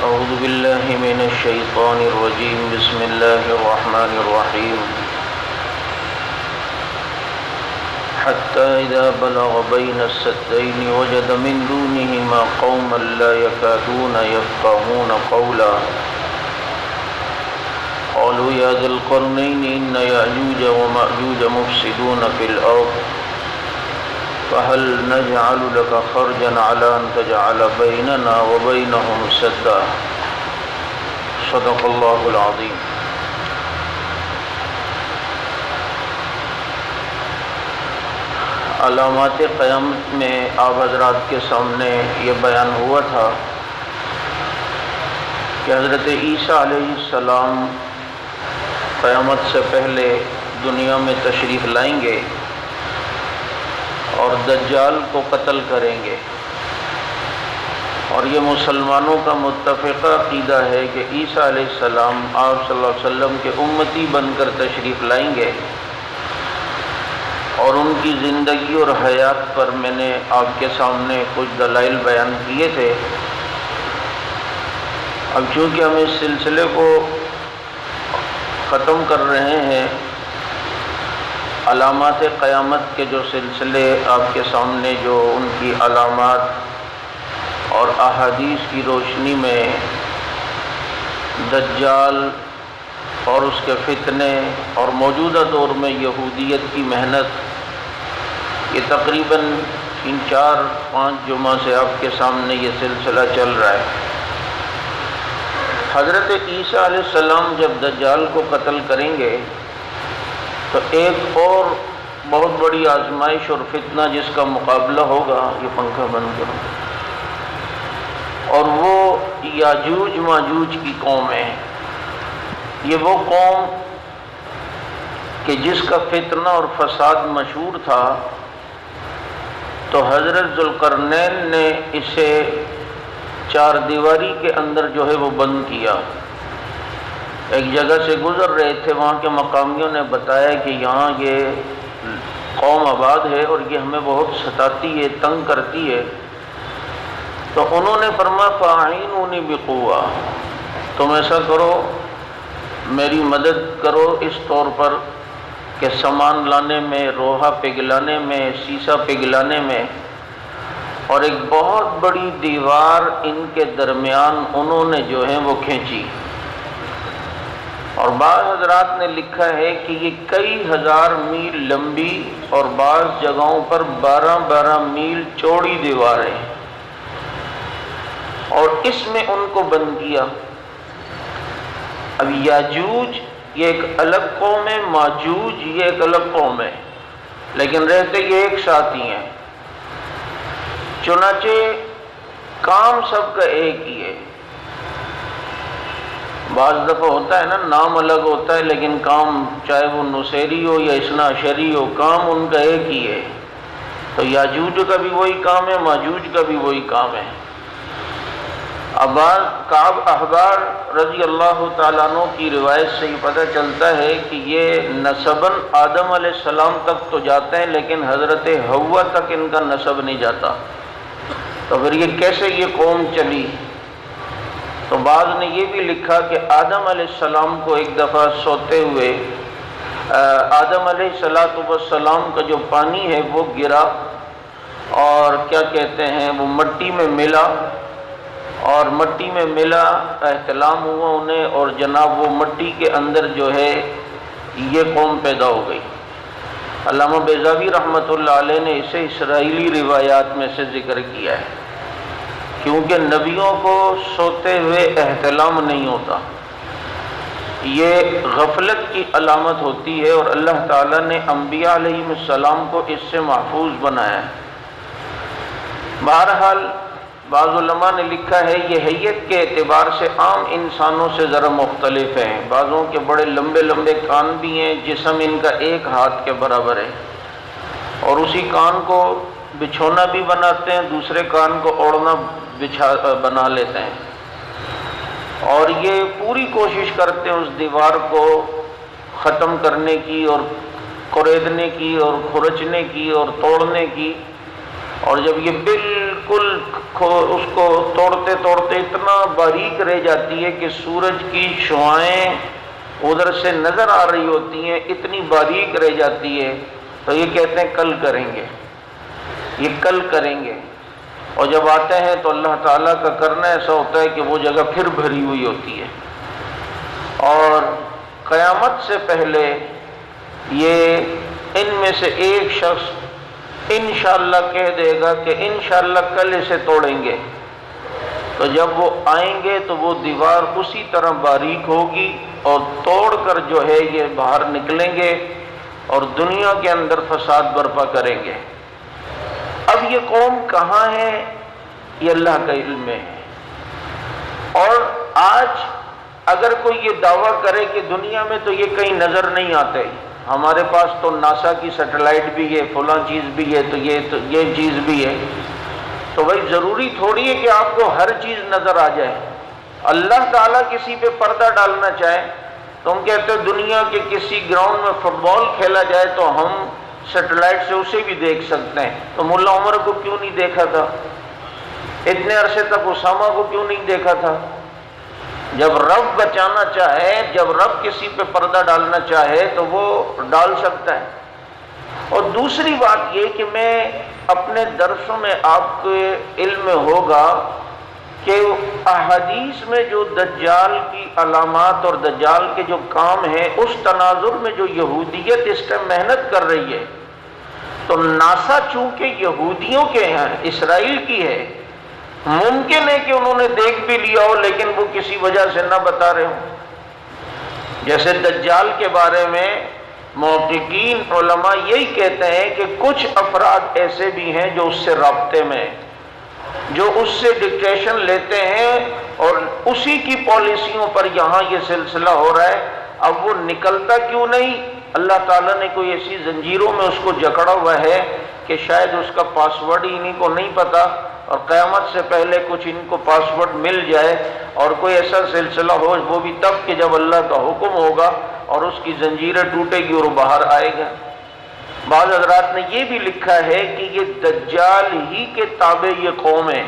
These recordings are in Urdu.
أعوذ بالله من الشيطان الرجيم بسم الله الرحمن الرحيم حتى إذا بلغ بين السدين وجد من دونهما قوما لا يكادون يفقهون قولا قالوا يا ذا القرنين إن يأجوج ومأجوج مفسدون في الأرض فهل نجعل لك خرجا على أن تجعل بيننا وبينهم سدا صدق الله العظيم۔ علامات قیامت میں آپ حضرات کے سامنے یہ بیان ہوا تھا کہ حضرت عیسیٰ علیہ السلام قیامت سے پہلے دنیا میں تشریف لائیں گے اور دجال کو قتل کریں گے، اور یہ مسلمانوں کا متفقہ عقیدہ ہے کہ عیسیٰ علیہ السلام آپ صلی اللہ علیہ وسلم کے امتی بن کر تشریف لائیں گے، اور ان کی زندگی اور حیات پر میں نے آپ کے سامنے کچھ دلائل بیان کیے تھے۔ اب چونکہ ہم اس سلسلے کو ختم کر رہے ہیں، علامات قیامت کے جو سلسلے آپ کے سامنے جو ان کی علامات اور احادیث کی روشنی میں دجال اور اس کے فتنے اور موجودہ دور میں یہودیت کی محنت، یہ تقریباً 4-5 جمعہ سے آپ کے سامنے یہ سلسلہ چل رہا ہے۔ حضرت عیسیٰ علیہ السلام جب دجال کو قتل کریں گے تو ایک اور بہت بڑی آزمائش اور فتنہ جس کا مقابلہ ہوگا، یہ پنکھا بند کرو، اور وہ یاجوج ماجوج کی قوم ہے۔ یہ وہ قوم کہ جس کا فتنہ اور فساد مشہور تھا، تو حضرت ذوالقرنین نے اسے 4 دیواری کے اندر جو ہے وہ بند کیا۔ ایک جگہ سے گزر رہے تھے، وہاں کے مقامیوں نے بتایا کہ یہاں یہ قوم آباد ہے اور یہ ہمیں بہت ستاتی ہے، تنگ کرتی ہے۔ تو انہوں نے فرمایا فَأَعِينُونِي بِقُوَّةٍ، تم ایسا کرو میری مدد کرو اس طور پر کہ سامان لانے میں، روہا پگھلانے میں، سیسا پگھلانے میں، اور ایک بہت بڑی دیوار ان کے درمیان انہوں نے جو ہے وہ کھینچی۔ اور بعض حضرات نے لکھا ہے کہ یہ کئی ہزار میل لمبی اور بعض جگہوں پر 12 میل چوڑی دیواریں، اور اس میں ان کو بند کیا۔ اب یاجوج یہ ایک الگ قوم ہے، ماجوج یہ ایک الگ قوم ہے، لیکن رہتے یہ ایک ساتھ ہی ہیں۔ چنانچہ کام سب کا ایک ہی ہے۔ بعض دفعہ ہوتا ہے نا، نام الگ ہوتا ہے لیکن کام چاہے وہ نصیری ہو یا اثنا عشری ہو، کام ان کا ایک ہی ہے۔ تو یاجوج کا بھی وہی کام ہے، ماجوج کا بھی وہی کام ہے۔ کعب احبار رضی اللہ تعالیٰ عنہ کی روایت سے یہ پتہ چلتا ہے کہ یہ نسباً آدم علیہ السلام تک تو جاتے ہیں، لیکن حضرت حوا تک ان کا نسب نہیں جاتا۔ تو پھر یہ کیسے یہ قوم چلی؟ تو بعض نے یہ بھی لکھا کہ آدم علیہ السلام کو ایک دفعہ سوتے ہوئے آدم علیہ السلام کا جو پانی ہے وہ گرا، اور کیا کہتے ہیں وہ مٹی میں ملا، اور مٹی میں ملا، احتلام ہوا انہیں، اور جناب وہ مٹی کے اندر جو ہے یہ قوم پیدا ہو گئی۔ علامہ بیضاوی رحمۃ اللہ علیہ نے اسے اسرائیلی روایات میں سے ذکر کیا ہے، کیونکہ نبیوں کو سوتے ہوئے احتلام نہیں ہوتا، یہ غفلت کی علامت ہوتی ہے، اور اللہ تعالیٰ نے انبیاء علیہ السلام کو اس سے محفوظ بنایا ہے۔ بہرحال بعض علماء نے لکھا ہے یہ حیت کے اعتبار سے عام انسانوں سے ذرا مختلف ہیں، بعضوں کے بڑے لمبے لمبے کان بھی ہیں، جسم ان کا 1 ہاتھ کے برابر ہے، اور اسی کان کو بچھونا بھی بناتے ہیں، دوسرے کان کو اوڑھنا بنا لیتے ہیں، اور یہ پوری کوشش کرتے ہیں اس دیوار کو ختم کرنے کی اور کریدنے کی اور کھرچنے کی اور توڑنے کی، اور جب یہ بالکل اس کو توڑتے توڑتے اتنا باریک رہ جاتی ہے کہ سورج کی شعاعیں ادھر سے نظر آ رہی ہوتی ہیں، اتنی باریک رہ جاتی ہے، تو یہ کہتے ہیں کل کریں گے، یہ کل کریں گے۔ اور جب آتے ہیں تو اللہ تعالیٰ کا کرنا ایسا ہوتا ہے کہ وہ جگہ پھر بھری ہوئی ہوتی ہے، اور قیامت سے پہلے یہ ان میں سے ایک شخص انشاءاللہ کہہ دے گا کہ انشاءاللہ کل اسے توڑیں گے، تو جب وہ آئیں گے تو وہ دیوار اسی طرح باریک ہوگی اور توڑ کر جو ہے یہ باہر نکلیں گے اور دنیا کے اندر فساد برپا کریں گے۔ اب یہ قوم کہاں ہے یہ اللہ کا علم ہے، اور آج اگر کوئی یہ دعویٰ کرے کہ دنیا میں تو یہ کہیں نظر نہیں آتے، ہمارے پاس تو ناسا کی سیٹلائٹ بھی ہے، فلاں چیز بھی ہے، تو یہ چیز بھی ہے، تو بھائی ضروری تھوڑی ہے کہ آپ کو ہر چیز نظر آ جائے۔ اللہ تعالیٰ کسی پہ پردہ ڈالنا چاہے تو ہم کہتے ہیں دنیا کے کسی گراؤنڈ میں فٹ بال کھیلا جائے تو ہم سیٹلائٹ سے اسے بھی دیکھ سکتے ہیں، تو ملا عمر کو کیوں نہیں دیکھا تھا؟ اتنے عرصے تک اسامہ کو کیوں نہیں دیکھا تھا؟ جب رب بچانا چاہے، جب رب کسی پہ پردہ ڈالنا چاہے تو وہ ڈال سکتا ہے۔ اور دوسری بات یہ کہ میں اپنے درسوں میں آپ کے علم میں ہوگا کہ احادیث میں جو دجال کی علامات اور دجال کے جو کام ہیں، اس تناظر میں جو یہودیت اس ٹائم محنت کر رہی ہے، تو ناسا چونکہ یہودیوں کے ہیں، اسرائیل کی ہے، ممکن ہے کہ انہوں نے دیکھ بھی لیا ہو لیکن وہ کسی وجہ سے نہ بتا رہے ہوں۔ جیسے دجال کے بارے میں محققین علماء یہی کہتے ہیں کہ کچھ افراد ایسے بھی ہیں جو اس سے رابطے میں، جو اس سے ڈکٹیشن لیتے ہیں اور اسی کی پالیسیوں پر یہاں یہ سلسلہ ہو رہا ہے۔ اب وہ نکلتا کیوں نہیں؟ اللہ تعالیٰ نے کوئی ایسی زنجیروں میں اس کو جکڑا ہوا ہے کہ شاید اس کا پاسورڈ ہی انہیں کو نہیں پتا، اور قیامت سے پہلے کچھ ان کو پاسورڈ مل جائے اور کوئی ایسا سلسلہ ہو، وہ بھی تب کہ جب اللہ کا حکم ہوگا اور اس کی زنجیریں ٹوٹے گی اور باہر آئے گا۔ بعض حضرات نے یہ بھی لکھا ہے کہ یہ دجال ہی کے تابع یہ قوم ہے،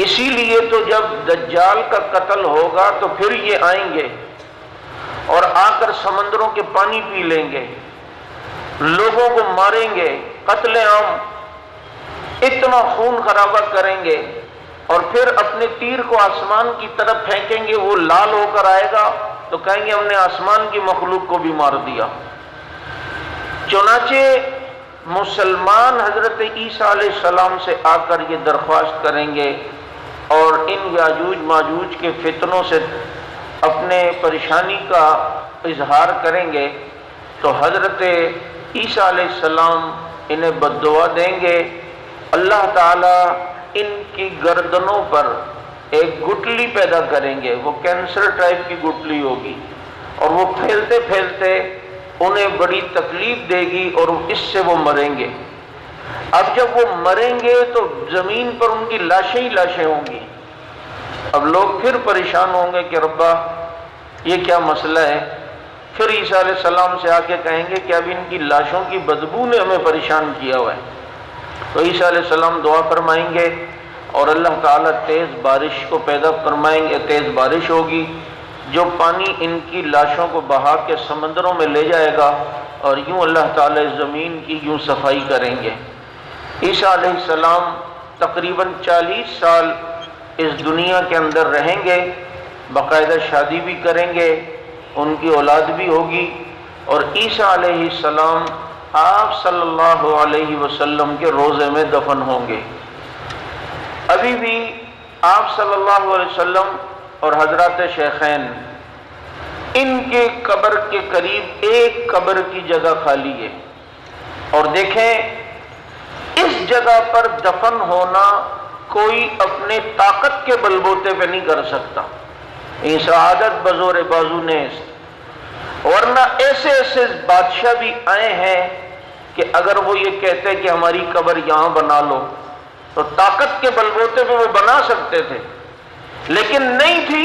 اسی لیے تو جب دجال کا قتل ہوگا تو پھر یہ آئیں گے اور آ کر سمندروں کے پانی پی لیں گے، لوگوں کو ماریں گے، قتل عام، اتنا خون خرابہ کریں گے، اور پھر اپنے تیر کو آسمان کی طرف پھینکیں گے، وہ لال ہو کر آئے گا تو کہیں گے ہم نے آسمان کی مخلوق کو بھی مار دیا۔ چنانچہ مسلمان حضرت عیسیٰ علیہ السلام سے آ کر یہ درخواست کریں گے اور ان یاجوج ماجوج کے فتنوں سے اپنے پریشانی کا اظہار کریں گے، تو حضرت عیسیٰ علیہ السلام انہیں بد دعا دیں گے، اللہ تعالیٰ ان کی گردنوں پر ایک گٹلی پیدا کریں گے، وہ کینسر ٹائپ کی گٹلی ہوگی، اور وہ پھیلتے پھیلتے انہیں بڑی تکلیف دے گی اور اس سے وہ مریں گے۔ اب جب وہ مریں گے تو زمین پر ان کی لاشیں ہی لاشیں ہوں گی۔ اب لوگ پھر پریشان ہوں گے کہ ربا یہ کیا مسئلہ ہے؟ پھر عیسیٰ علیہ السلام سے آ کے کہیں گے کہ اب ان کی لاشوں کی بدبو نے ہمیں پریشان کیا ہوا ہے۔ تو عیسیٰ علیہ السلام دعا فرمائیں گے اور اللہ تعالیٰ تیز بارش کو پیدا فرمائیں گے، تیز بارش ہوگی جو پانی ان کی لاشوں کو بہا کے سمندروں میں لے جائے گا، اور یوں اللہ تعالیٰ زمین کی یوں صفائی کریں گے۔ عیسیٰ علیہ السلام تقریباً 40 سال اس دنیا کے اندر رہیں گے، باقاعدہ شادی بھی کریں گے، ان کی اولاد بھی ہوگی، اور عیسیٰ علیہ السلام آپ صلی اللہ علیہ وسلم کے روضے میں دفن ہوں گے۔ ابھی بھی آپ صلی اللہ علیہ وسلم اور حضرات شیخین ان کے قبر کے قریب ایک قبر کی جگہ خالی ہے، اور دیکھیں اس جگہ پر دفن ہونا کوئی اپنے طاقت کے بلبوتے پہ نہیں کر سکتا، یہ سعادت بزور بازو نیست، ورنہ ایسے ایسے بادشاہ بھی آئے ہیں کہ اگر وہ یہ کہتے کہ ہماری قبر یہاں بنا لو تو طاقت کے بلبوتے پہ وہ بنا سکتے تھے، لیکن نہیں تھی،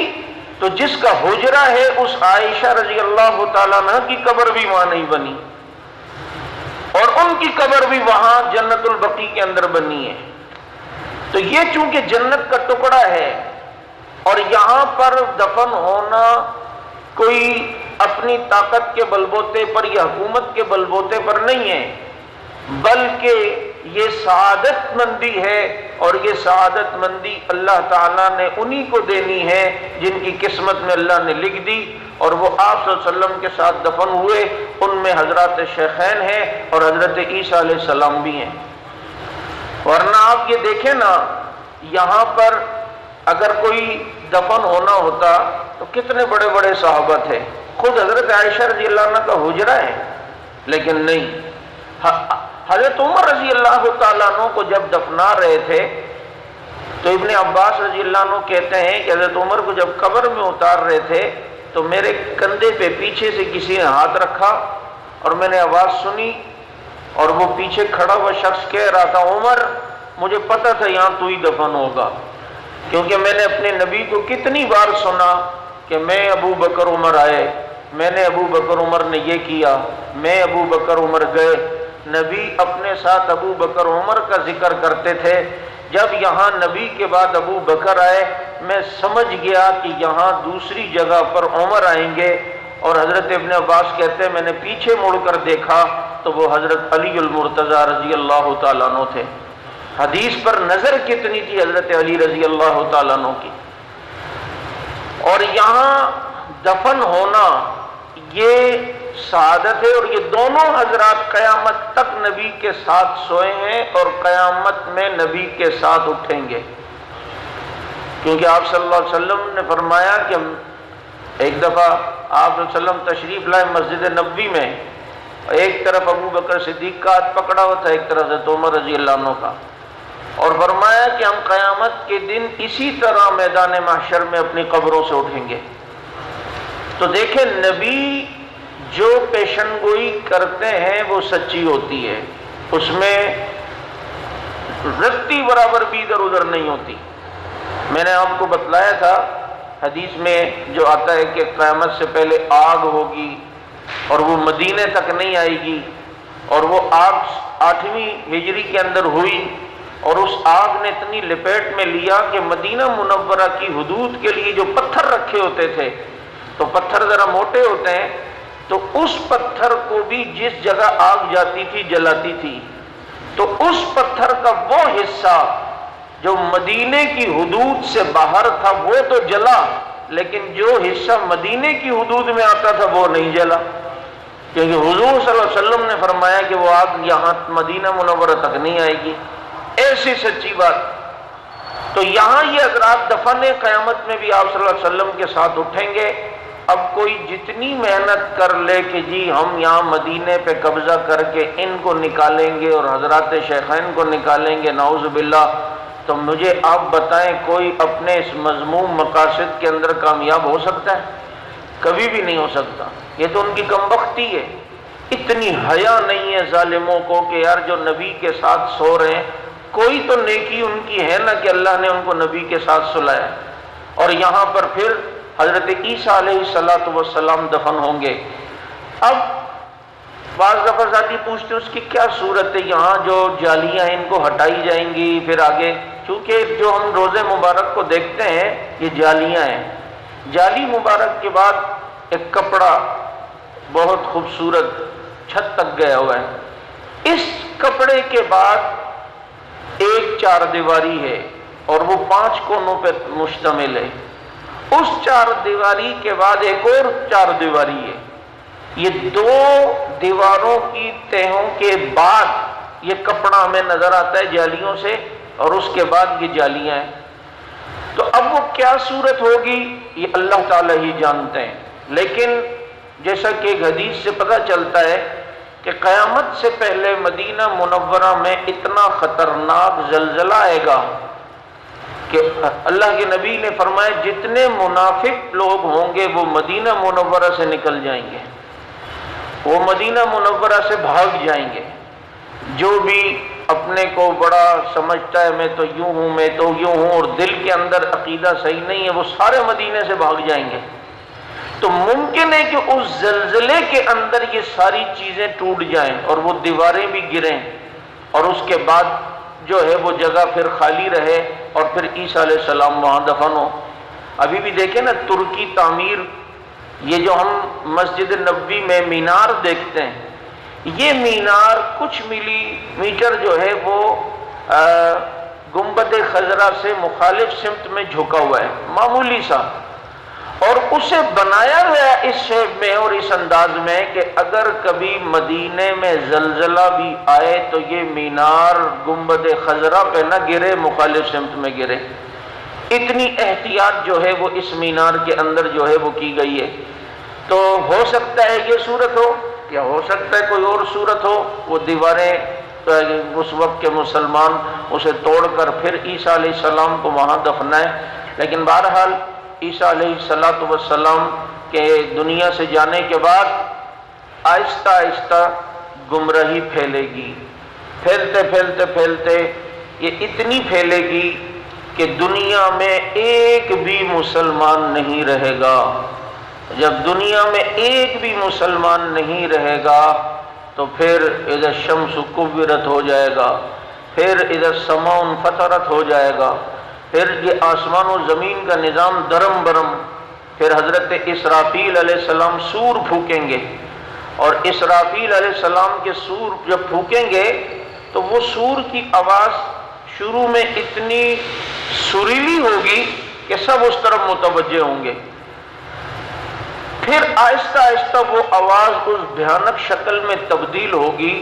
تو جس کا حجرہ ہے اس عائشہ رضی اللہ تعالیٰ عنہ کی قبر بھی وہاں نہیں بنی، اور ان کی قبر بھی وہاں جنت البقیع کے اندر بنی ہے۔ تو یہ چونکہ جنت کا ٹکڑا ہے اور یہاں پر دفن ہونا کوئی اپنی طاقت کے بلبوتے پر یا حکومت کے بلبوتے پر نہیں ہے، بلکہ یہ سعادت مندی ہے، اور یہ سعادت مندی اللہ تعالیٰ نے انہی کو دینی ہے جن کی قسمت میں اللہ نے لکھ دی، اور وہ آپ صلی اللہ علیہ وسلم کے ساتھ دفن ہوئے، ان میں حضرات شیخین ہیں اور حضرت عیسیٰ علیہ السلام بھی ہیں۔ ورنہ آپ یہ دیکھیں نا، یہاں پر اگر کوئی دفن ہونا ہوتا تو کتنے بڑے بڑے صحابہ تھے، خود حضرت عائشہ رضی اللہ عنہ کا حجرہ ہے، لیکن نہیں، حضرت عمر رضی اللہ تعالیٰ عنہ کو جب دفنا رہے تھے تو ابن عباس رضی اللہ عنہ کہتے ہیں کہ حضرت عمر کو جب قبر میں اتار رہے تھے تو میرے کندھے پہ پیچھے سے کسی نے ہاتھ رکھا اور میں نے آواز سنی، اور وہ پیچھے کھڑا ہوا شخص کہہ رہا تھا، عمر مجھے پتا تھا یہاں تو ہی دفن ہوگا، کیونکہ میں نے اپنے نبی کو کتنی بار سنا کہ میں ابو بکر عمر آئے، میں نے ابو بکر عمر نے یہ کیا، میں ابو بکر عمر گئے۔ نبی اپنے ساتھ ابو بکر عمر کا ذکر کرتے تھے۔ جب یہاں نبی کے بعد ابو بکر آئے، میں سمجھ گیا کہ یہاں دوسری جگہ پر عمر آئیں گے، اور حضرت ابن عباس کہتے ہیں میں نے پیچھے مڑ کر دیکھا تو وہ حضرت علی المرتضیٰ رضی اللہ تعالیٰ عنہ تھے۔ حدیث پر نظر کتنی تھی حضرت علی رضی اللہ تعالیٰ عنہ کی۔ اور یہاں دفن ہونا یہ سعادت ہے، اور یہ دونوں حضرات قیامت تک نبی کے ساتھ سوئے ہیں اور قیامت میں نبی کے ساتھ اٹھیں گے، کیونکہ آپ صلی اللہ علیہ وسلم نے فرمایا کہ ایک دفعہ آپ صلی اللہ علیہ وسلم تشریف لائے مسجد نبوی میں، ایک طرف ابو بکر صدیق کا ہاتھ پکڑا ہوا تھا، ایک طرف حضرت عمر رضی اللہ عنہ کا، اور فرمایا کہ ہم قیامت کے دن اسی طرح میدان محشر میں اپنی قبروں سے اٹھیں گے۔ تو دیکھیں نبی جو پیشن گوئی کرتے ہیں وہ سچی ہوتی ہے، اس میں رتی برابر بھی ادھر ادھر نہیں ہوتی۔ میں نے آپ کو بتلایا تھا حدیث میں جو آتا ہے کہ قیامت سے پہلے آگ ہوگی اور وہ مدینے تک نہیں آئے گی، اور وہ آگ 8ویں ہجری کے اندر ہوئی، اور اس آگ نے اتنی لپیٹ میں لیا کہ مدینہ منورہ کی حدود کے لیے جو پتھر رکھے ہوتے تھے، تو پتھر ذرا موٹے ہوتے ہیں، تو اس پتھر کو بھی جس جگہ آگ جاتی تھی جلاتی تھی، تو اس پتھر کا وہ حصہ جو مدینے کی حدود سے باہر تھا وہ تو جلا، لیکن جو حصہ مدینے کی حدود میں آتا تھا وہ نہیں جلا، کیونکہ حضور صلی اللہ علیہ وسلم نے فرمایا کہ وہ آگ یہاں مدینہ منورہ تک نہیں آئے گی۔ ایسی سچی بات۔ تو یہاں یہ حضرات دفن قیامت میں بھی آپ صلی اللہ علیہ وسلم کے ساتھ اٹھیں گے۔ اب کوئی جتنی محنت کر لے کہ جی ہم یہاں مدینے پہ قبضہ کر کے ان کو نکالیں گے اور حضرات شیخین کو نکالیں گے، نعوذ باللہ، تو مجھے آپ بتائیں کوئی اپنے اس مذموم مقاصد کے اندر کامیاب ہو سکتا ہے؟ کبھی بھی نہیں ہو سکتا۔ یہ تو ان کی کمبختی ہے۔ اتنی حیا نہیں ہے ظالموں کو کہ یار جو نبی کے ساتھ سو رہے ہیں، کوئی تو نیکی ان کی ہے نا کہ اللہ نے ان کو نبی کے ساتھ سلایا، اور یہاں پر پھر حضرت عیسیٰ علیہ السلام دفن ہوں گے۔ اب بعض دفعہ ذاتی پوچھتے اس کی کیا صورت ہے، یہاں جو جالیاں ہیں ان کو ہٹائی جائیں گی، پھر آگے، چونکہ جو ہم روزے مبارک کو دیکھتے ہیں یہ جالیاں ہیں، جالی مبارک کے بعد ایک کپڑا بہت خوبصورت چھت تک گیا ہوا ہے، اس کپڑے کے بعد ایک چار دیواری ہے اور وہ 5 کونوں پہ مشتمل ہے، اس 4 دیواری کے بعد ایک اور 4 دیواری ہے، یہ 2 دیواروں کی تہوں کے بعد یہ کپڑا ہمیں نظر آتا ہے جالیوں سے، اور اس کے بعد یہ جالیاں ہیں۔ تو اب وہ کیا صورت ہوگی یہ اللہ تعالی ہی جانتے ہیں، لیکن جیسا کہ ایک حدیث سے پتہ چلتا ہے کہ قیامت سے پہلے مدینہ منورہ میں اتنا خطرناک زلزلہ آئے گا کہ اللہ کے نبی نے فرمایا جتنے منافق لوگ ہوں گے وہ مدینہ منورہ سے نکل جائیں گے، وہ مدینہ منورہ سے بھاگ جائیں گے۔ جو بھی اپنے کو بڑا سمجھتا ہے میں تو یوں ہوں، میں تو یوں ہوں، اور دل کے اندر عقیدہ صحیح نہیں ہے، وہ سارے مدینے سے بھاگ جائیں گے۔ تو ممکن ہے کہ اس زلزلے کے اندر یہ ساری چیزیں ٹوٹ جائیں اور وہ دیواریں بھی گریں، اور اس کے بعد جو ہے وہ جگہ پھر خالی رہے اور پھر عیسیٰ علیہ السلام وہاں دفن ہو۔ ابھی بھی دیکھیں نا ترکی تعمیر، یہ جو ہم مسجد نبوی میں مینار دیکھتے ہیں، یہ مینار کچھ ملی میٹر جو ہے وہ گنبد خضرا سے مخالف سمت میں جھکا ہوا ہے، معمولی سا، اور اسے بنایا گیا اس شیپ میں اور اس انداز میں کہ اگر کبھی مدینے میں زلزلہ بھی آئے تو یہ مینار گنبد خضرا پہ نہ گرے، مخالف سمت میں گرے۔ اتنی احتیاط جو ہے وہ اس مینار کے اندر جو ہے وہ کی گئی ہے۔ تو ہو سکتا ہے یہ صورت ہو، یا ہو سکتا ہے کوئی اور صورت ہو، وہ دیواریں اس وقت کے مسلمان اسے توڑ کر پھر عیسیٰ علیہ السلام کو وہاں دفنائیں، لیکن بہرحال عیسیٰ علیہ السلام کے دنیا سے جانے کے بعد آہستہ آہستہ گمراہی پھیلے گی، پھیلتے پھیلتے پھیلتے یہ اتنی پھیلے گی کہ دنیا میں ایک بھی مسلمان نہیں رہے گا۔ جب دنیا میں ایک بھی مسلمان نہیں رہے گا تو پھر اذا الشمس کورت ہو جائے گا، پھر اذا السماء انفطرت ہو جائے گا، پھر یہ آسمان و زمین کا نظام درم برم، پھر حضرت اسرافیل علیہ السلام سور پھونکیں گے، اور اسرافیل علیہ السلام کے سور جب پھونکیں گے تو وہ سور کی آواز شروع میں اتنی سریلی ہوگی کہ سب اس طرف متوجہ ہوں گے، پھر آہستہ آہستہ وہ آواز اس بھیانک شکل میں تبدیل ہوگی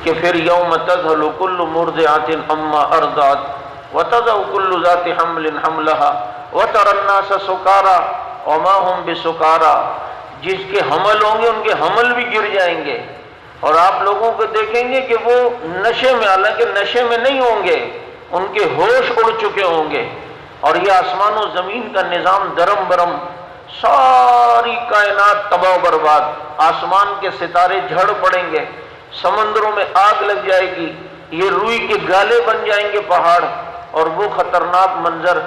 کہ پھر یوم تذہل کل مرضعۃ عما ارضعت وتضع کل ذات حمل حملها وتری الناس سکارى وما هم بسکارى، جس کے حمل ہوں گے ان کے حمل بھی گر جائیں گے، اور آپ لوگوں کو دیکھیں گے کہ وہ نشے میں، حالانکہ نشے میں نہیں ہوں گے، ان کے ہوش اڑ چکے ہوں گے، اور یہ آسمان و زمین کا نظام درم برم، ساری کائنات تباہ و برباد، آسمان کے ستارے جھڑ پڑیں گے، سمندروں میں آگ لگ جائے گی، یہ روئی کے گالے بن جائیں گے پہاڑ، اور وہ خطرناک منظر،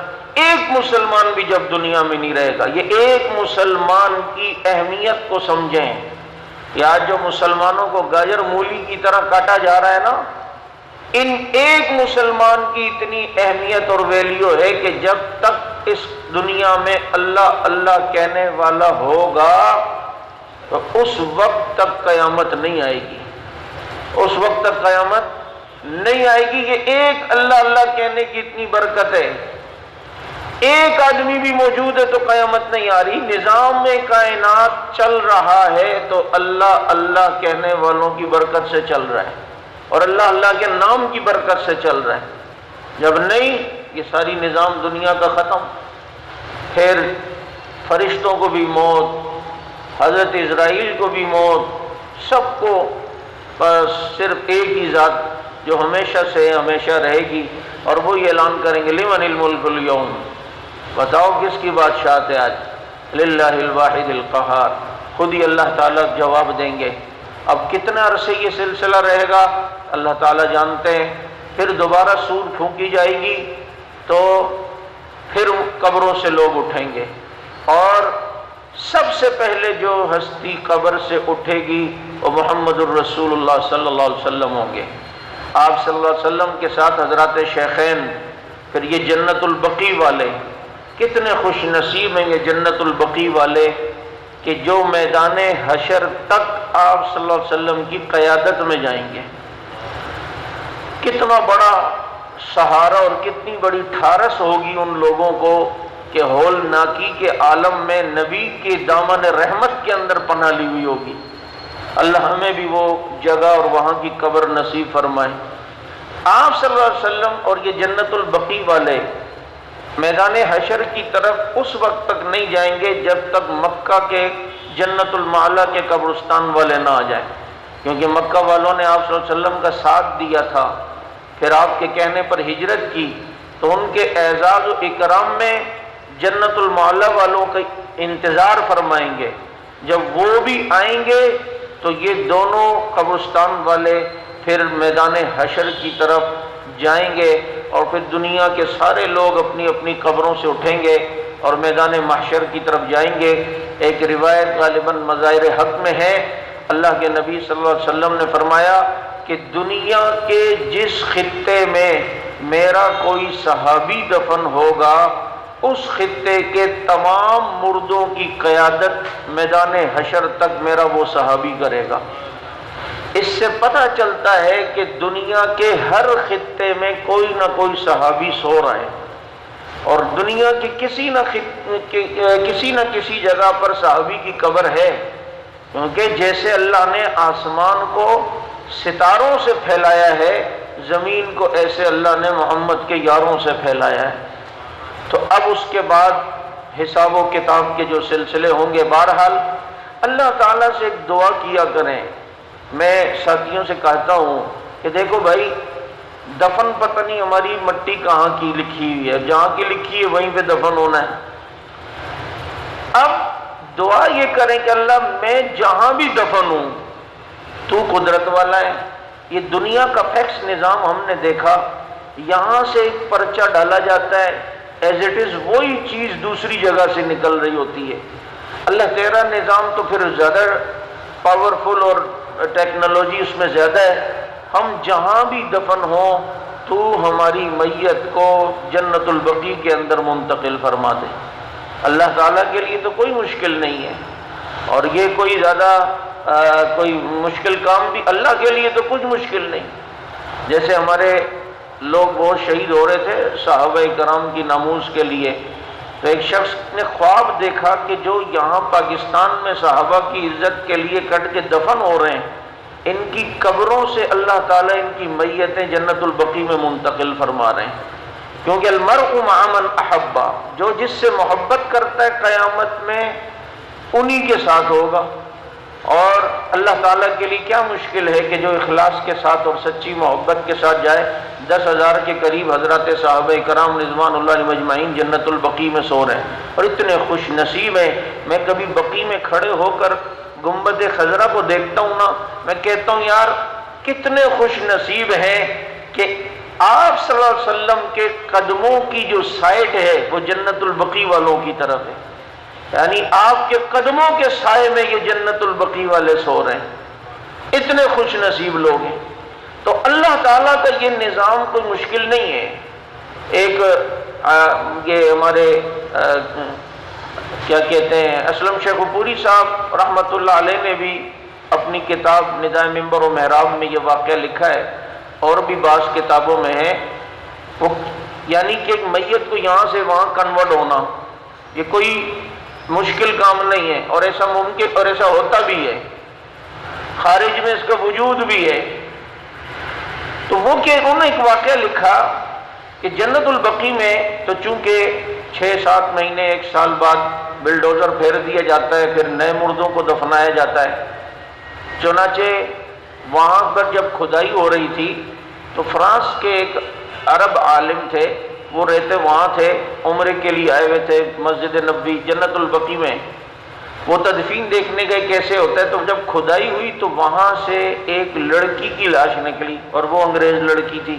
ایک مسلمان بھی جب دنیا میں نہیں رہے گا۔ یہ ایک مسلمان کی اہمیت کو سمجھیں، یہ آج جو مسلمانوں کو گاجر مولی کی طرح کاٹا جا رہا ہے نا، ان ایک مسلمان کی اتنی اہمیت اور ویلیو ہے کہ جب تک اس دنیا میں اللہ اللہ کہنے والا ہوگا تو اس وقت تک قیامت نہیں آئے گی، اس وقت تک قیامت نہیں آئے گی۔ یہ ایک اللہ اللہ کہنے کی اتنی برکت ہے، ایک آدمی بھی موجود ہے تو قیامت نہیں آ رہی۔ نظام میں کائنات چل رہا ہے تو اللہ اللہ کہنے والوں کی برکت سے چل رہا ہے، اور اللہ اللہ کے نام کی برکت سے چل رہا ہے۔ جب نہیں، یہ ساری نظام دنیا کا ختم، پھر فرشتوں کو بھی موت، حضرت اسرائیل کو بھی موت، سب کو بس صرف ایک ہی ذات جو ہمیشہ سے ہمیشہ رہے گی، اور وہ یہ اعلان کریں گے لمن الملک اليوم، بتاؤ کس کی بادشاہت ہے آج؟ للہ الواحد القہار، خود ہی اللہ تعالیٰ جواب دیں گے۔ اب کتنا عرصے یہ سلسلہ رہے گا اللہ تعالیٰ جانتے ہیں۔ پھر دوبارہ سور پھونکی جائے گی تو پھر قبروں سے لوگ اٹھیں گے، اور سب سے پہلے جو ہستی قبر سے اٹھے گی وہ محمد الرسول اللہ صلی اللہ علیہ وسلم ہوں گے۔ آپ صلی اللہ علیہ وسلم کے ساتھ حضرات شیخین، پھر یہ جنت البقیع والے، کتنے خوش نصیب ہیں یہ جنت البقیع والے کہ جو میدان حشر تک آپ صلی اللہ علیہ وسلم کی قیادت میں جائیں گے۔ کتنا بڑا سہارا اور کتنی بڑی ٹھارس ہوگی ان لوگوں کو کہ ہول ناکی کے عالم میں نبی کے دامن رحمت کے اندر پناہ لی ہوئی ہوگی۔ اللہ ہمیں بھی وہ جگہ اور وہاں کی قبر نصیب فرمائے۔ آپ صلی اللہ علیہ وسلم اور یہ جنت البقیع والے میدان حشر کی طرف اس وقت تک نہیں جائیں گے جب تک مکہ کے جنت المعلا کے قبرستان والے نہ آ جائیں، کیونکہ مکہ والوں نے آپ صلی اللہ علیہ وسلم کا ساتھ دیا تھا، پھر آپ کے کہنے پر ہجرت کی، تو ان کے اعزاز و اکرام میں جنت المعلا والوں کا انتظار فرمائیں گے۔ جب وہ بھی آئیں گے تو یہ دونوں قبرستان والے پھر میدان حشر کی طرف جائیں گے، اور پھر دنیا کے سارے لوگ اپنی اپنی قبروں سے اٹھیں گے اور میدان محشر کی طرف جائیں گے۔ ایک روایت غالباً مظاہر حق میں ہے، اللہ کے نبی صلی اللہ علیہ وسلم نے فرمایا کہ دنیا کے جس خطے میں میرا کوئی صحابی دفن ہوگا اس خطے کے تمام مردوں کی قیادت میدان حشر تک میرا وہ صحابی کرے گا۔ اس سے پتہ چلتا ہے کہ دنیا کے ہر خطے میں کوئی نہ کوئی صحابی سو رہے ہیں، اور دنیا کی کسی نہ کسی جگہ پر صحابی کی قبر ہے، کیونکہ جیسے اللہ نے آسمان کو ستاروں سے پھیلایا ہے، زمین کو ایسے اللہ نے محمد کے یاروں سے پھیلایا ہے۔ تو اب اس کے بعد حساب و کتاب کے جو سلسلے ہوں گے، بہرحال اللہ تعالیٰ سے ایک دعا کیا کریں۔ میں ساتھیوں سے کہتا ہوں کہ دیکھو بھائی، دفن پتہ نہیں ہماری مٹی کہاں کی لکھی ہوئی ہے، جہاں کی لکھی ہے وہیں پہ دفن ہونا ہے۔ اب دعا یہ کریں کہ اللہ میں جہاں بھی دفن ہوں تو قدرت والا ہے۔ یہ دنیا کا فیکس نظام ہم نے دیکھا، یہاں سے ایک پرچہ ڈالا جاتا ہے، ایز اٹ از وہی چیز دوسری جگہ سے نکل رہی ہوتی ہے۔ اللہ تیرا نظام تو پھر زیادہ پاورفل اور ٹیکنالوجی اس میں زیادہ ہے، ہم جہاں بھی دفن ہوں تو ہماری میت کو جنت البقیع کے اندر منتقل فرما دے۔ اللہ تعالیٰ کے لیے تو کوئی مشکل نہیں ہے، اور یہ کوئی زیادہ کوئی مشکل کام بھی اللہ کے لیے تو کچھ مشکل نہیں۔ جیسے ہمارے لوگ بہت شہید ہو رہے تھے صحابہ کرام کی ناموز کے لیے، تو ایک شخص نے خواب دیکھا کہ جو یہاں پاکستان میں صحابہ کی عزت کے لیے کٹ کے دفن ہو رہے ہیں، ان کی قبروں سے اللہ تعالیٰ ان کی میتیں جنت البقیع میں منتقل فرما رہے ہیں، کیونکہ المرء مع من احبا، جو جس سے محبت کرتا ہے قیامت میں انہی کے ساتھ ہوگا۔ اور اللہ تعالیٰ کے لیے کیا مشکل ہے کہ جو اخلاص کے ساتھ اور سچی محبت کے ساتھ جائے۔ 10,000 کے قریب حضرات صحابہ کرام رضوان اللہ علیہم اجمعین جنت البقیع میں سو رہے ہیں، اور اتنے خوش نصیب ہیں۔ میں کبھی بقیع میں کھڑے ہو کر گنبد خضرا کو دیکھتا ہوں نا، میں کہتا ہوں یار کتنے خوش نصیب ہیں کہ آپ صلی اللہ علیہ وسلم کے قدموں کی جو سائٹ ہے وہ جنت البقیع والوں کی طرف ہے، یعنی آپ کے قدموں کے سائے میں یہ جنت البقیع والے سو رہے ہیں، اتنے خوش نصیب لوگ ہیں۔ تو اللہ تعالیٰ کا یہ نظام کوئی مشکل نہیں ہے۔ ایک یہ ہمارے کیا کہتے ہیں اسلم شیخ پوری صاحب رحمۃ اللہ علیہ نے بھی اپنی کتاب ندائے ممبر و محراب میں یہ واقعہ لکھا ہے، اور بھی بعض کتابوں میں ہے، وہ یعنی کہ ایک میت کو یہاں سے وہاں کنورٹ ہونا یہ کوئی مشکل کام نہیں ہے، اور ایسا ممکن اور ایسا ہوتا بھی ہے، خارج میں اس کا وجود بھی ہے۔ تو وہ کہ انہوں نے ایک واقعہ لکھا کہ جنت البقیع میں تو چونکہ 6-7 مہینے 1 سال بعد بلڈوزر پھیر دیا جاتا ہے، پھر نئے مردوں کو دفنایا جاتا ہے۔ چنانچہ وہاں پر جب کھدائی ہو رہی تھی تو فرانس کے ایک عرب عالم تھے، وہ رہتے وہاں تھے، عمرے کے لیے آئے ہوئے تھے مسجد نبوی جنت البقیع میں، وہ تدفین دیکھنے گئے کیسے ہوتا ہے۔ تو جب کھدائی ہوئی تو وہاں سے ایک لڑکی کی لاش نکلی، اور وہ انگریز لڑکی تھی۔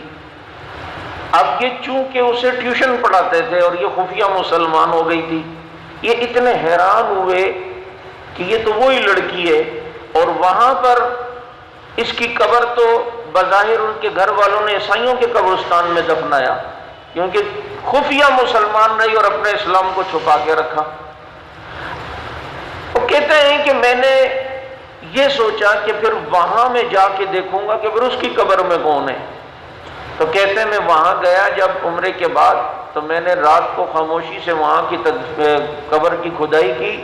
اب یہ چونکہ اسے ٹیوشن پڑھاتے تھے اور یہ خفیہ مسلمان ہو گئی تھی، یہ اتنے حیران ہوئے کہ یہ تو وہی لڑکی ہے، اور وہاں پر اس کی قبر تو بظاہر ان کے گھر والوں نے عیسائیوں کے قبرستان میں دفنایا، کیونکہ خفیہ مسلمان رہی اور اپنے اسلام کو چھپا کے رکھا۔ وہ کہتے ہیں کہ میں نے یہ سوچا کہ پھر وہاں میں جا کے دیکھوں گا کہ پھر اس کی قبر میں کون ہے۔ تو کہتے ہیں میں وہاں گیا جب عمرے کے بعد، تو میں نے رات کو خاموشی سے وہاں کی قبر کی کھدائی کی،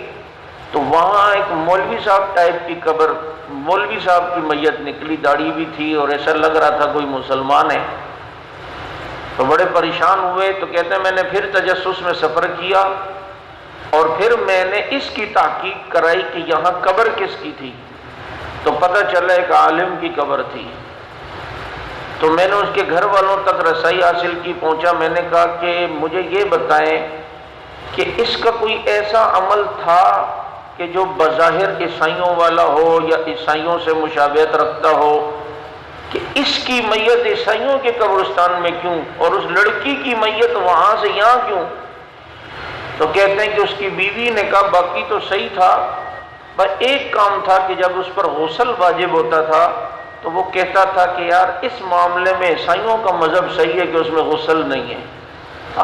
تو وہاں ایک مولوی صاحب ٹائپ کی قبر، مولوی صاحب کی میت نکلی، داڑھی بھی تھی اور ایسا لگ رہا تھا کوئی مسلمان ہے۔ تو بڑے پریشان ہوئے، تو کہتے ہیں میں نے پھر تجسس میں سفر کیا، اور پھر میں نے اس کی تحقیق کرائی کہ یہاں قبر کس کی تھی، تو پتہ چلا ایک عالم کی قبر تھی۔ تو میں نے اس کے گھر والوں تک رسائی حاصل کی، پہنچا، میں نے کہا کہ مجھے یہ بتائیں کہ اس کا کوئی ایسا عمل تھا کہ جو بظاہر عیسائیوں والا ہو یا عیسائیوں سے مشابہت رکھتا ہو، کہ اس کی میت عیسائیوں کے قبرستان میں کیوں اور اس لڑکی کی میت وہاں سے یہاں کیوں؟ تو کہتے ہیں کہ اس کی بیوی نے کہا باقی تو صحیح تھا، بس ایک کام تھا کہ جب اس پر غسل واجب ہوتا تھا تو وہ کہتا تھا کہ یار اس معاملے میں عیسائیوں کا مذہب صحیح ہے کہ اس میں غسل نہیں ہے،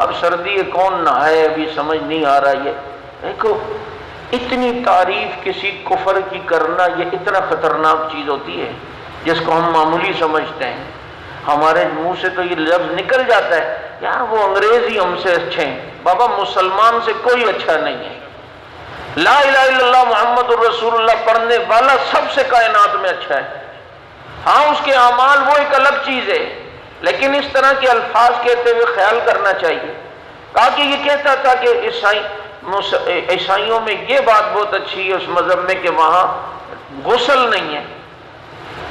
اب سردی ہے کون نہائے، ابھی سمجھ نہیں آ رہا یہ۔ دیکھو اتنی تعریف کسی کفر کی کرنا یہ اتنا خطرناک چیز ہوتی ہے جس کو ہم معمولی سمجھتے ہیں۔ ہمارے منہ سے تو یہ لفظ نکل جاتا ہے یار وہ انگریز ہی ہم سے اچھے ہیں۔ بابا مسلمان سے کوئی اچھا نہیں ہے، لا الہ الا اللہ محمد الرسول اللہ پڑھنے والا سب سے کائنات میں اچھا ہے۔ ہاں اس کے اعمال وہ ایک الگ چیز ہے، لیکن اس طرح کے الفاظ کہتے ہوئے خیال کرنا چاہیے۔ کہا کہ یہ کہتا تھا کہ عیسائیوں میں یہ بات بہت اچھی ہے اس مذہب میں کہ وہاں غسل نہیں ہے۔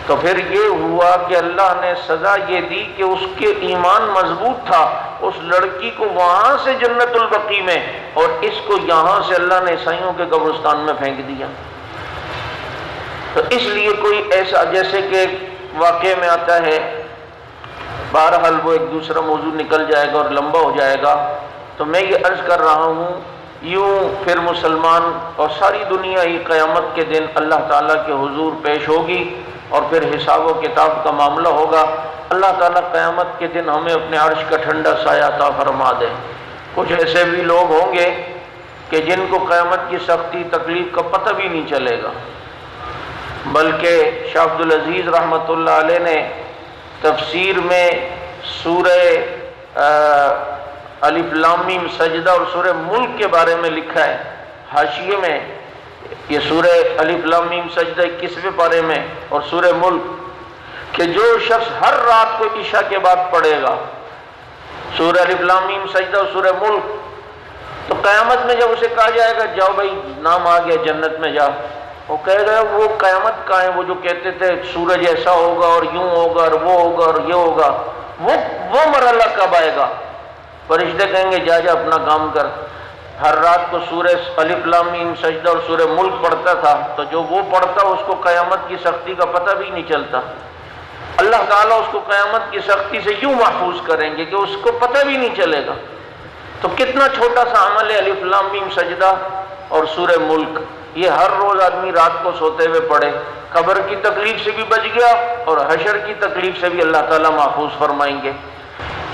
تو پھر یہ ہوا کہ اللہ نے سزا یہ دی کہ اس کے ایمان مضبوط تھا، اس لڑکی کو وہاں سے جنت البقیع میں اور اس کو یہاں سے اللہ نے عیسائیوں کے قبرستان میں پھینک دیا۔ تو اس لیے کوئی ایسا جیسے کہ واقعے میں آتا ہے، بہرحال وہ ایک دوسرا موضوع نکل جائے گا اور لمبا ہو جائے گا، تو میں یہ عرض کر رہا ہوں یوں پھر مسلمان اور ساری دنیا ہی قیامت کے دن اللہ تعالیٰ کے حضور پیش ہوگی اور پھر حساب و کتاب کا معاملہ ہوگا۔ اللہ تعالیٰ قیامت کے دن ہمیں اپنے عرش کا ٹھنڈا سایہ عطا فرما دے۔ کچھ ایسے بھی لوگ ہوں گے کہ جن کو قیامت کی سختی تکلیف کا پتہ بھی نہیں چلے گا، بلکہ شاہ عبد العزیز رحمۃ اللہ علیہ نے تفسیر میں سورہ الف لام میم سجدہ اور سورہ ملک کے بارے میں لکھا ہے حاشیے میں، یہ سورہ الف لام میم سجدہ 21ویں پارے میں اور سورہ ملک، کہ جو شخص ہر رات کو عشاء کے بعد پڑھے گا سورہ الف لام میم سجدہ اور سورہ ملک، تو قیامت میں جب اسے کہا جائے گا جاؤ بھائی نام آ گیا جنت میں جا، وہ کہے گا وہ قیامت کا ہے، وہ جو کہتے تھے سورج ایسا ہوگا اور یوں ہوگا اور وہ ہوگا اور یہ ہوگا، وہ مرحلہ کب آئے گا؟ فرشتے کہیں گے جا اپنا کام کر، ہر رات کو سورہ الف لام میم سجدہ اور سورہ ملک پڑھتا تھا، تو جو وہ پڑھتا اس کو قیامت کی سختی کا پتہ بھی نہیں چلتا۔ اللہ تعالیٰ اس کو قیامت کی سختی سے یوں محفوظ کریں گے کہ اس کو پتہ بھی نہیں چلے گا۔ تو کتنا چھوٹا سا عمل ہے الف لام میم سجدہ اور سورہ ملک، یہ ہر روز آدمی رات کو سوتے ہوئے پڑھے، قبر کی تکلیف سے بھی بچ گیا اور حشر کی تکلیف سے بھی اللہ تعالیٰ محفوظ فرمائیں گے۔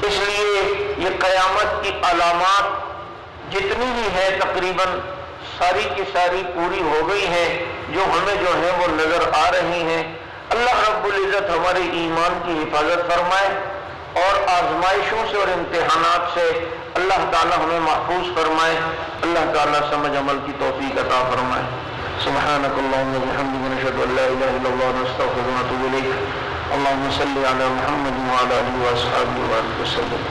اس لیے یہ قیامت کی علامات جتنی بھی ہے تقریباً ساری کی ساری پوری ہو گئی ہیں، جو ہمیں جو ہیں وہ نظر آ رہی ہیں۔ اللہ رب العزت ہمارے ایمان کی حفاظت فرمائے اور آزمائشوں سے اور امتحانات سے اللہ تعالیٰ ہمیں محفوظ فرمائے، اللہ تعالیٰ سمجھ عمل کی توفیق عطا فرمائے۔ سبحانک اللہم و بحمدک نشہد ان لا الہ الا اللہ نستغفرک و نتوب الیک۔ اللہم صلی علی محمد وعلی آلہ واصحابہ وبارک وسلم۔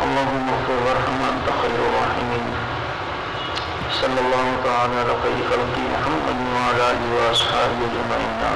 اللہم اغفر وارحم وانت خیر الراحمین۔ صلی اللہ تعالی علی خیر خلقہ محمد وعلی آلہ واصحابہ اجمعین۔